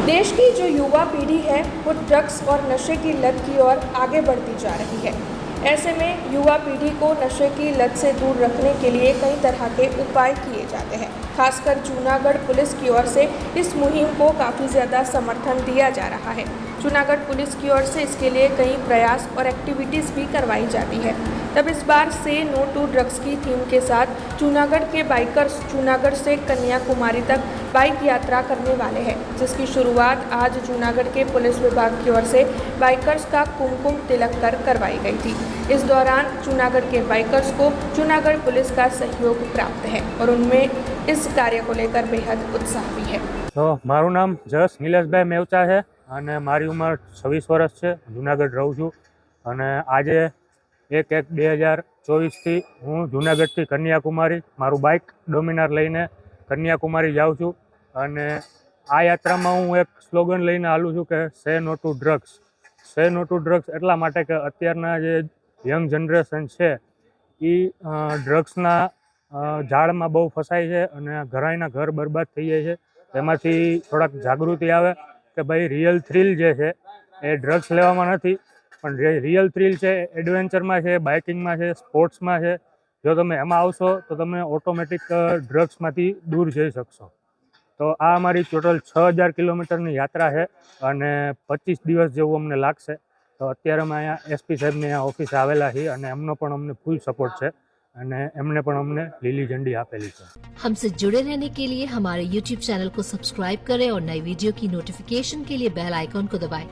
देश की जो युवा पीढ़ी है वो ड्रग्स और नशे की लत की ओर आगे बढ़ती जा रही है। ऐसे में युवा पीढ़ी को नशे की लत से दूर रखने के लिए कई तरह के उपाय किए जाते हैं। खासकर जूनागढ़ पुलिस की ओर से इस मुहिम को काफ़ी ज़्यादा समर्थन दिया जा रहा है। जूनागढ़ पुलिस की ओर से इसके लिए कई प्रयास और एक्टिविटीज़ भी करवाई जाती है। तब इस बार से नो टू ड्रग्स की थीम के साथ जूनागढ़ के बाइकर्स जूनागढ़ से कन्याकुमारी तक बाइक यात्रा करने वाले हैं, जिसकी शुरुआत आज जूनागढ़ के पुलिस विभाग की ओर से बाइकर्स का कुमकुम तिलक कर करवाई गई थी। इस दौरान जूनागढ़ के बाइकर्स को जूनागढ़ पुलिस का सहयोग प्राप्त है और उनमें इस कार्य को लेकर बेहद उत्साह भी है। तो मारू नाम जस निलेशभाई मेवचा है અને મારી ઉંમર 26 વર્ષ છે। જુનાગઢ રહું છું અને આજે 1/1/2024થી હું જુનાગઢથી કન્યાકુમારી મારું બાઇક ડોમિનાર લઈને કન્યાકુમારી જાઉં છું અને આ યાત્રામાં હું એક સ્લોગન લઈને હાલું છું કે સે નો ટુ ડ્રગ્સ। સે નો ટુ ડ્રગ્સ એટલા માટે કે અત્યારના જે યંગ જનરેશન છે એ ડ્રગ્સના જાળમાં બહુ ફસાય છે અને ઘરાયના ઘર બરબાદ થઈ જાય છે। એમાંથી થોડાક જાગૃતિ આવે કે ભાઈ રિયલ થ્રિલ જે છે એ ડ્રગ્સ લેવામાં નથી, પણ જે રિયલ થ્રિલ છે એડવેન્ચરમાં છે, બાઇકિંગમાં છે, સ્પોર્ટ્સમાં છે। જો તમે એમાં આવશો તો તમે ઓટોમેટિક ડ્રગ્સમાંથી દૂર જઈ શકશો। તો આ અમારી ટોટલ 6000 કિલોમીટરની યાત્રા છે અને 25 દિવસ જેવું અમને લાગશે। તો અત્યારે અમે અહીંયા એસપી સાહેબની અહીંયા ઓફિસે આવેલા છીએ અને એમનો પણ અમને ફૂલ સપોર્ટ છે અને એમને પણ અમને લીલી झंडी આપેલી છે। हमसे जुड़े रहने के लिए हमारे YouTube चैनल को सब्सक्राइब करें और नई वीडियो की नोटिफिकेशन के लिए बेल आइकॉन को दबाएं।